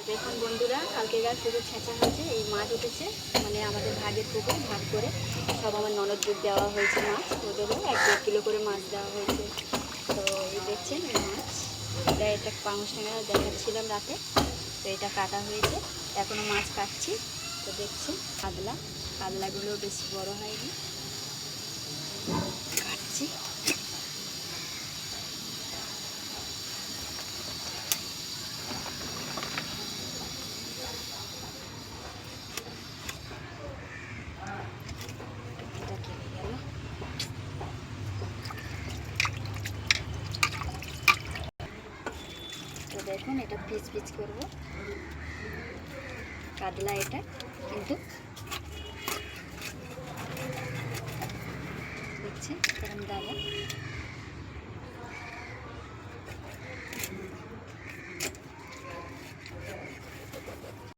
দেখুন বন্ধুরা, কালকেকার পুকুর ছেঁচা হয়েছে, এই মাছ উঠেছে, মানে আমাদের ভাগের পুকুর ভাগ করে সব আমার ননদদের দেওয়া হয়েছে মাছ, ওদেরও 1-1.5 কিলো করে মাছ দেওয়া হয়েছে। তো এই দেখছেন এই মাছ, এটা একটা পাঙাশ ট্যাংরা দেখাচ্ছিলাম রাতে, তো এটা কাটা হয়েছে, এখনও মাছ কাটছি। তো দেখছি কাতলাগুলো বেশি বড় হয়নি, কাটছি। তো দেখুন এটা পিচ পিচ করবো, কাতলা এটা কিন্তু দেখছি কেমন দাদা।